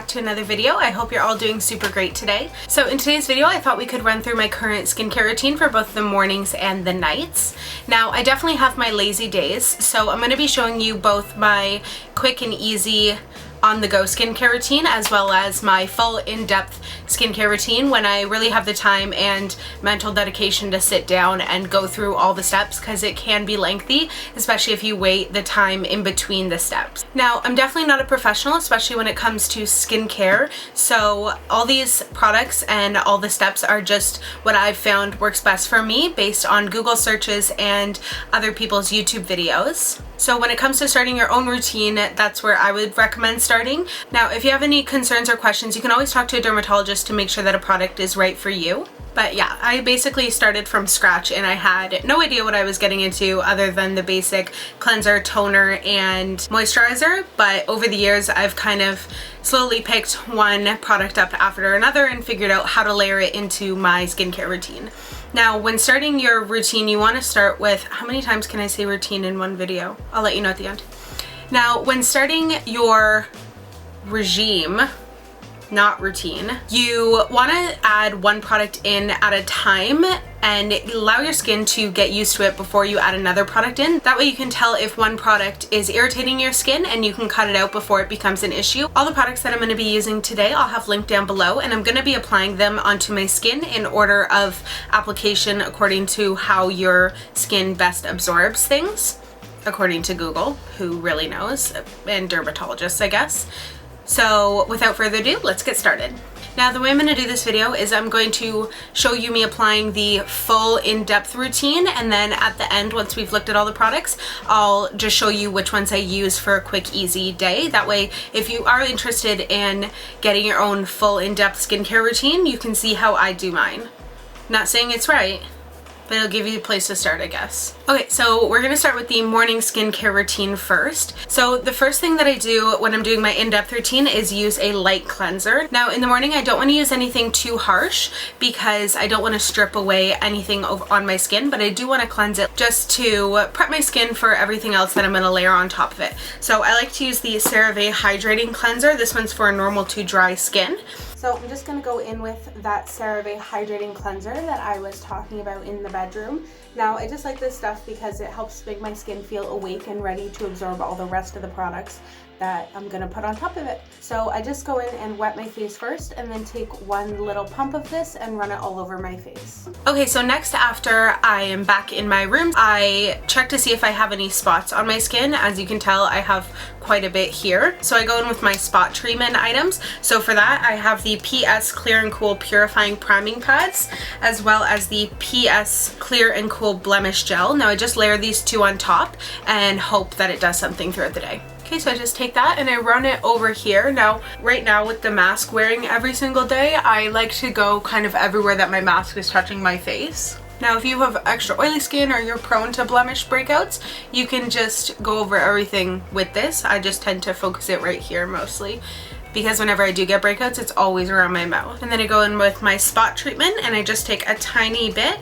back to another video. I hope you're all doing super great today. So in today's video, I thought we could run through my current skincare routine for both the mornings and the nights. Now, I definitely have my lazy days, so I'm going to be showing you both my quick and easy on-the-go skincare routine as well as my full in-depth skincare routine when I really have the time and mental dedication to sit down and go through all the steps, because it can be lengthy, especially if you wait the time in between the steps. Now, I'm definitely not a professional, especially when it comes to skincare, so all these products and all the steps are just what I've found works best for me based on Google searches and other people's YouTube videos. So when it comes to starting your own routine, that's where I would recommend starting. Now, if you have any concerns or questions, you can always talk to a dermatologist to make sure that a product is right for you. But yeah, I basically started from scratch and I had no idea what I was getting into other than the basic cleanser, toner, and moisturizer. But over the years, I've kind of slowly picked one product up after another and figured out how to layer it into my skincare routine. Now, when starting your routine, you want to start with, how many times can I say routine in one video? I'll let you know at the end. Now, when starting your regime, not routine, you want to add one product in at a time and allow your skin to get used to it before you add another product in. That way you can tell if one product is irritating your skin and you can cut it out before it becomes an issue. All the products that I'm going to be using today I'll have linked down below, and I'm going to be applying them onto my skin in order of application according to how your skin best absorbs things, according to Google, who really knows, and dermatologists, I guess. So without further ado, let's get started. Now, the way I'm going to do this video is I'm going to show you me applying the full in-depth routine, and then at the end, once we've looked at all the products, I'll just show you which ones I use for a quick, easy day. That way, if you are interested in getting your own full in-depth skincare routine, you can see how I do mine. Not saying it's right, but it'll give you a place to start, I guess. Okay, so we're gonna start with the morning skincare routine first. So the first thing that I do when I'm doing my in-depth routine is use a light cleanser. Now, in the morning, I don't want to use anything too harsh because I don't want to strip away anything on my skin, but I do want to cleanse it just to prep my skin for everything else that I'm gonna layer on top of it. So I like to use the Cera Hydrating Cleanser. This one's for normal to dry skin. So I'm just going to go in with that Cera Hydrating Cleanser that I was talking about in the bedroom. Now, I just like this stuff because it helps make my skin feel awake and ready to absorb all the rest of the products that I'm going to put on top of it. So I just go in and wet my face first and then take one little pump of this and run it all over my face. Okay, so next, after I am back in my room, I check to see if I have any spots on my skin. As you can tell, I have quite a bit here. So I go in with my spot treatment items. So for that, I have the PS Clear and Cool Purifying Priming Pads, as well as the PS Clear and Cool Blemish Gel. Now I just layer these two on top and hope that it does something throughout the day. Okay, so I just take that and I run it over here. Now, right now with the mask wearing every single day, I like to go kind of everywhere that my mask is touching my face. Now, if you have extra oily skin or you're prone to blemish breakouts, you can just go over everything with this. I just tend to focus it right here mostly, because whenever I do get breakouts, it's always around my mouth. And then I go in with my spot treatment and I just take a tiny bit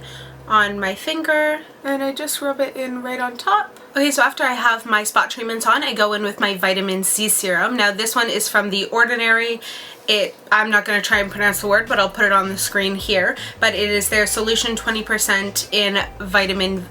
on my finger and I just rub it in right on top. Okay, so after I have my spot treatments on, I go in with my vitamin C serum. Now, this one is from The Ordinary. I'm not going to try and pronounce the word, but I'll put it on the screen here. But it is their solution 20% in vitamin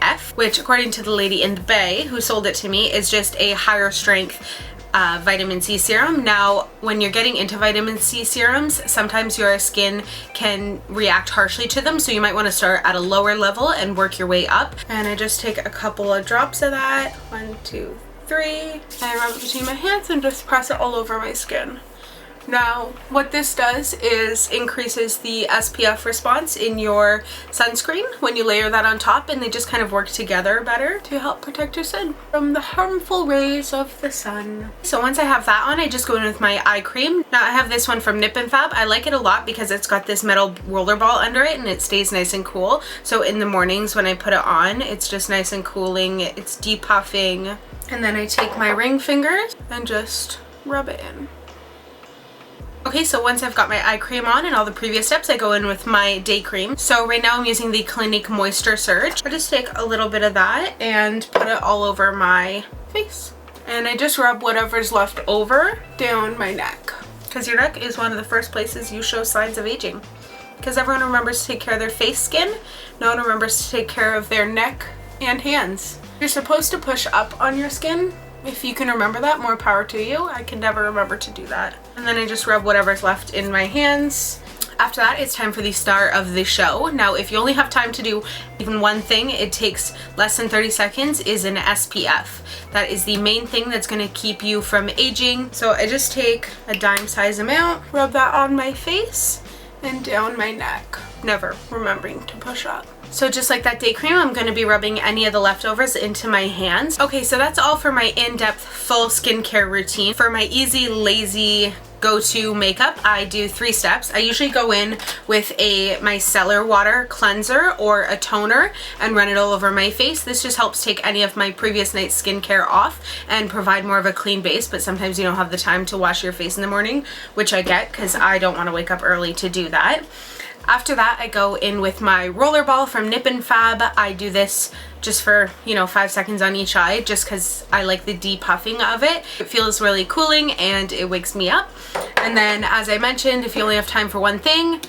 F, which, according to the lady in the bay who sold it to me, is just a higher strength vitamin C serum. Now, when you're getting into vitamin C serums, sometimes your skin can react harshly to them, so you might want to start at a lower level and work your way up. And I just take a couple of drops of that, 1, 2, 3, and I rub it between my hands and just press it all over my skin. Now, what this does is increases the SPF response in your sunscreen when you layer that on top, and they just kind of work together better to help protect your skin from the harmful rays of the sun. So once I have that on, I just go in with my eye cream. Now, I have this one from Nip and Fab. I like it a lot because it's got this metal roller ball under it and it stays nice and cool. So in the mornings when I put it on, it's just nice and cooling. It's depuffing. And then I take my ring finger and just rub it in. Okay, so once I've got my eye cream on and all the previous steps, I go in with my day cream. So right now I'm using the Clinique Moisture Surge. I just take a little bit of that and put it all over my face. And I just rub whatever's left over down my neck. because your neck is one of the first places you show signs of aging. Because everyone remembers to take care of their face skin, no one remembers to take care of their neck and hands. You're supposed to push up on your skin. If you can remember that, more power to you. I can never remember to do that. And then I just rub whatever's left in my hands. After that, it's time for the star of the show. Now, if you only have time to do even one thing, it takes less than 30 seconds, is an SPF. That is the main thing that's gonna keep you from aging. So I just take a dime size amount, rub that on my face and down my neck, never remembering to push up. So just like that day cream, I'm going to be rubbing any of the leftovers into my hands. Okay, so that's all for my in-depth full skincare routine. For my easy, lazy, go-to makeup, I do 3 steps. I usually go in with a micellar water cleanser or a toner and run it all over my face. This just helps take any of my previous night's skincare off and provide more of a clean base, but sometimes you don't have the time to wash your face in the morning, which I get because I don't want to wake up early to do that. After that, I go in with my roller ball from Nip and Fab. I do this just for, 5 seconds on each eye, just because I like the depuffing of it. It feels really cooling and it wakes me up. And then, as I mentioned, if you only have time for one thing,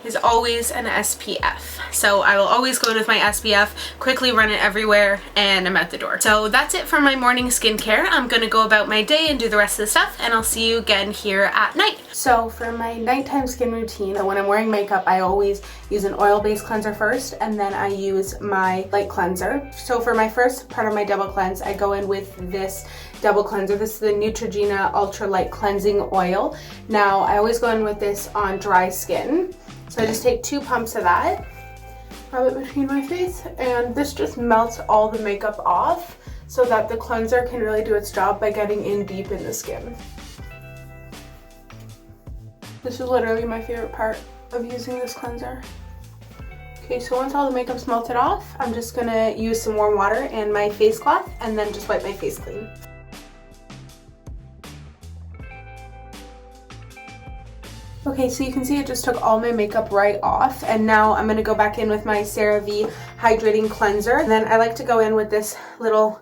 is always an SPF. So I will always go in with my SPF, quickly run it everywhere, and I'm out the door. So that's it for my morning skincare. I'm gonna go about my day and do the rest of the stuff, and I'll see you again here at night. So for my nighttime skin routine, when I'm wearing makeup, I always use an oil-based cleanser first, and then I use my light cleanser. So for my first part of my double cleanse, I go in with this double cleanser. This is the Neutrogena Ultra Light Cleansing Oil. Now, I always go in with this on dry skin. So I just take 2 pumps of that, rub it between my face, and this just melts all the makeup off so that the cleanser can really do its job by getting in deep in the skin. This is literally my favorite part of using this cleanser. Okay, so once all the makeup's melted off, I'm just gonna use some warm water and my face cloth and then just wipe my face clean. Okay, so you can see it just took all my makeup right off, and now I'm going to go back in with my Cera Hydrating Cleanser. And then I like to go in with this little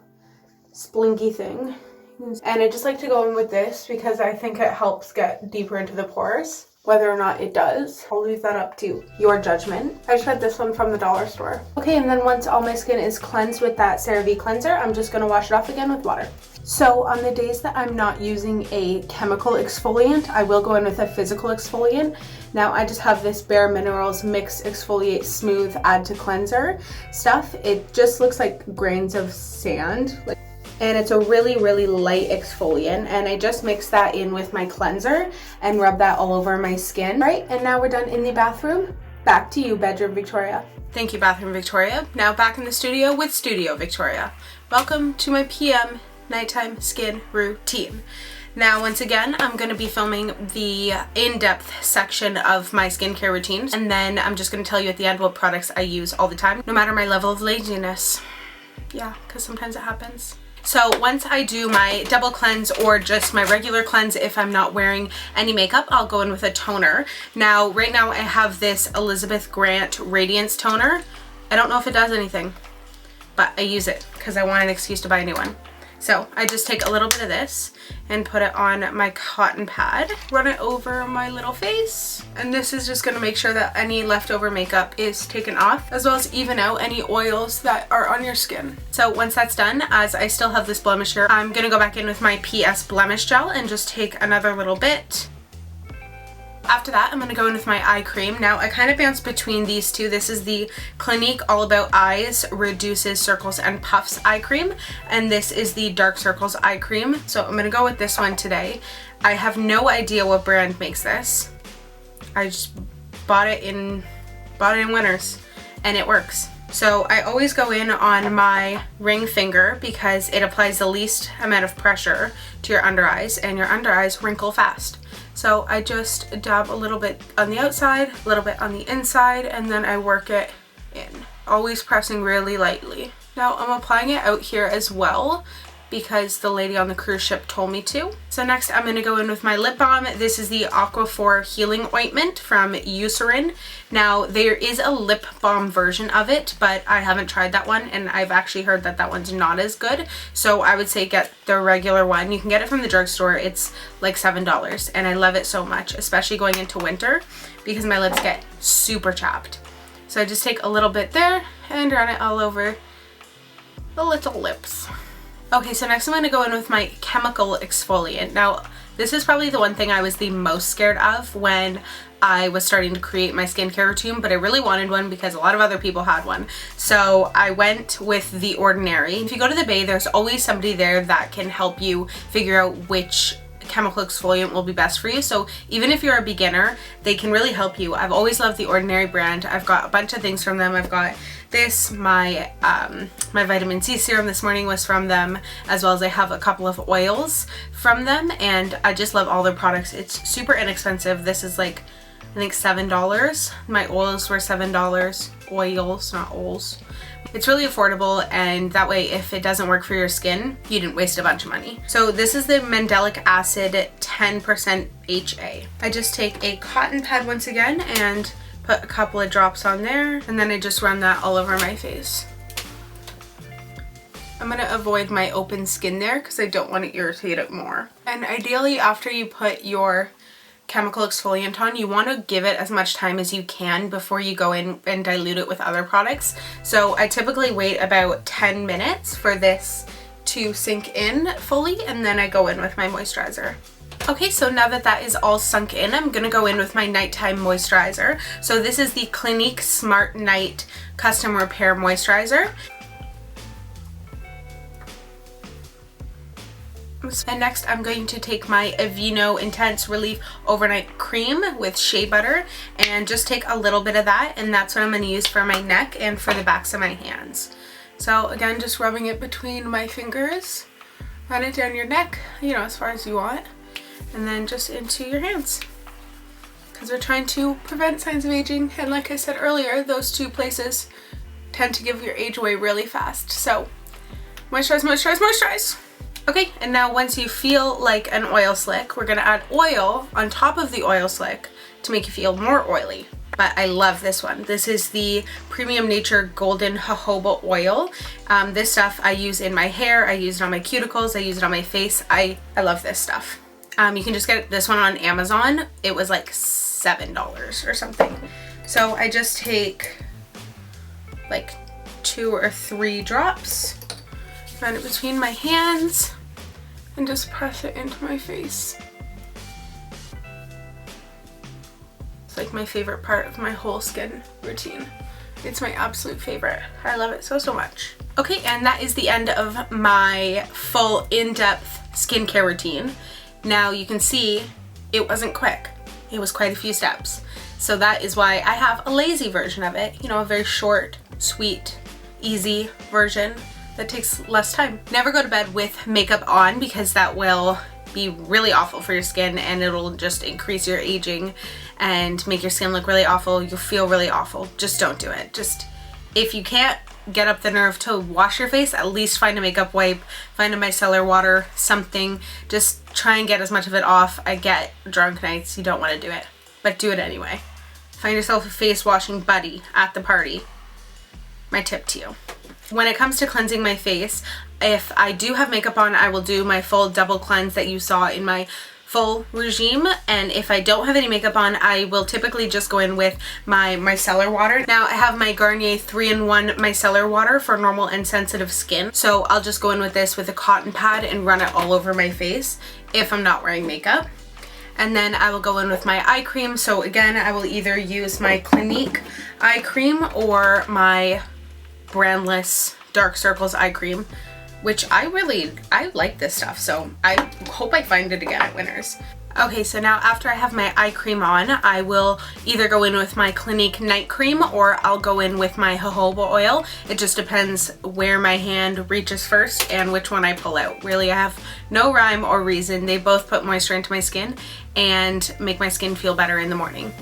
splinky thing. And I just like to go in with this because I think it helps get deeper into the pores. Whether or not it does, I'll leave that up to your judgment. I just got this one from the dollar store. Okay, and then once all my skin is cleansed with that Cera cleanser, I'm just going to wash it off again with water. So on the days that I'm not using a chemical exfoliant, I will go in with a physical exfoliant. Now I just have this Bare Minerals Mix Exfoliate Smooth Add to Cleanser stuff. It just looks like grains of sand. And it's a really, really light exfoliant, and I just mix that in with my cleanser and rub that all over my skin. All right, and now we're done in the bathroom. Back to you, Bedroom Victoria. Thank you, Bathroom Victoria. Now back in the studio with Studio Victoria. Welcome to my PM nighttime skin routine. Now, once again, I'm going to be filming the in-depth section of my skincare routine, and then I'm just going to tell you at the end what products I use all the time, no matter my level of laziness. Yeah, because sometimes it happens. So once I do my double cleanse or just my regular cleanse, if I'm not wearing any makeup, I'll go in with a toner. Now, right now I have this Elizabeth Grant Radiance toner. I don't know if it does anything, but I use it because I want an excuse to buy a new one. So I just take a little bit of this and put it on my cotton pad, run it over my little face, and this is just going to make sure that any leftover makeup is taken off, as well as even out any oils that are on your skin. So once that's done, as I still have this blemisher, I'm going to go back in with my PS Blemish Gel and just take another little bit. After that, I'm going to go in with my eye cream. Now, I kind of bounce between these two. This is the Clinique All About Eyes Reduces Circles and Puffs eye cream, and this is the Dark Circles eye cream. So I'm going to go with this one today. I have no idea what brand makes this. I just bought it in Winners, and it works. So I always go in on my ring finger because it applies the least amount of pressure to your under eyes, and your under eyes wrinkle fast. So I just dab a little bit on the outside, a little bit on the inside, and then I work it in, always pressing really lightly. Now I'm applying it out here as well, because the lady on the cruise ship told me to. So next I'm going to go in with my lip balm. This is the Aquaphor Healing Ointment from Eucerin. Now there is a lip balm version of it, but I haven't tried that one, and I've actually heard that that one's not as good. So I would say get the regular one. You can get it from the drugstore. It's like $7 and I love it so much, especially going into winter because my lips get super chapped. So I just take a little bit there and run it all over the little lips. Okay, so next I'm going to go in with my chemical exfoliant. Now, this is probably the one thing I was the most scared of when I was starting to create my skincare routine, but I really wanted one because a lot of other people had one. So I went with The Ordinary. If you go to the Bay, there's always somebody there that can help you figure out which chemical exfoliant will be best for you. So even if you're a beginner, they can really help you. I've always loved The Ordinary brand. I've got a bunch of things from them. I've got this, my vitamin C serum this morning was from them, as well as I have a couple of oils from them, and I just love all their products. It's super inexpensive. This is like, I think $7. My oils were $7. Oils, not oils. It's really affordable, and that way if it doesn't work for your skin, you didn't waste a bunch of money. So this is the Mandelic Acid 10% HA. I just take a cotton pad once again and put a couple of drops on there, and then I just run that all over my face. I'm going to avoid my open skin there because I don't want to irritate it more. And ideally after you put your chemical exfoliant on, you want to give it as much time as you can before you go in and dilute it with other products. So I typically wait about 10 minutes for this to sink in fully, and then I go in with my moisturizer. Okay, so now that that is all sunk in, I'm gonna go in with my nighttime moisturizer. So this is the Clinique Smart Night Custom Repair Moisturizer. And next I'm going to take my Aveeno Intense Relief Overnight Cream with shea butter and just take a little bit of that, and that's what I'm going to use for my neck and for the backs of my hands. So again, just rubbing it between my fingers, run it down your neck, you know, as far as you want, and then just into your hands. Because we're trying to prevent signs of aging, and like I said earlier, those two places tend to give your age away really fast. So moisturize, moisturize, moisturize. Okay, and now once you feel like an oil slick, we're gonna add oil on top of the oil slick to make you feel more oily. But I love this one. This is the Premium Nature Golden Jojoba Oil. This stuff I use in my hair, I use it on my cuticles, I use it on my face. I love this stuff. You can just get this one on Amazon. It was like $7 or something. So I just take like 2 or 3 drops, run it between my hands, and just press it into my face. It's like my favorite part of my whole skin routine. It's my absolute favorite. I love it so, so much. Okay, and that is the end of my full in-depth skincare routine. Now you can see it wasn't quick. It was quite a few steps. So that is why I have a lazy version of it. You know, a very short, sweet, easy version that takes less time. Never go to bed with makeup on because that will be really awful for your skin, and it'll just increase your aging and make your skin look really awful. You'll feel really awful. Just don't do it. Just, if you can't get up the nerve to wash your face, at least find a makeup wipe, find a micellar water, something. Just try and get as much of it off. I get drunk nights, you don't want to do it, but do it anyway. Find yourself a face washing buddy at the party. My tip to you. When it comes to cleansing my face, if I do have makeup on, I will do my full double cleanse that you saw in my full regime, and if I don't have any makeup on, I will typically just go in with my micellar water. Now I have my Garnier 3-in-1 micellar water for normal and sensitive skin, so I'll just go in with this with a cotton pad and run it all over my face if I'm not wearing makeup. And then I will go in with my eye cream. So again, I will either use my Clinique eye cream or my brandless Dark Circles eye cream, which I like this stuff, so I hope I find it again at Winners. Okay, so now after I have my eye cream on, I will either go in with my Clinique night cream or I'll go in with my jojoba oil. It just depends where my hand reaches first and which one I pull out. Really, I have no rhyme or reason. They both put moisture into my skin and make my skin feel better in the morning.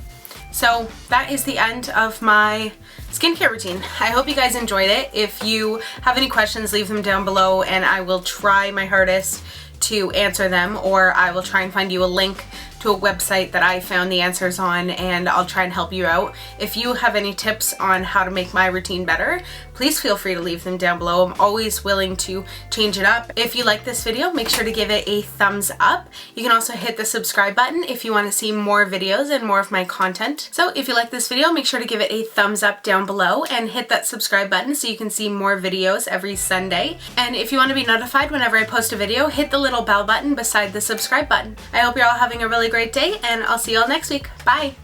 So that is the end of my skincare routine. I hope you guys enjoyed it. If you have any questions, leave them down below and I will try my hardest to answer them, or I will try and find you a link to a website that I found the answers on and I'll try and help you out. If you have any tips on how to make my routine better, please feel free to leave them down below. I'm always willing to change it up. If you like this video, make sure to give it a thumbs up. You can also hit the subscribe button if you want to see more videos and more of my content. So if you like this video, make sure to give it a thumbs up down below and hit that subscribe button so you can see more videos every Sunday. And if you want to be notified whenever I post a video, hit the little bell button beside the subscribe button. I hope you're all having a really great day and I'll see you all next week. Bye!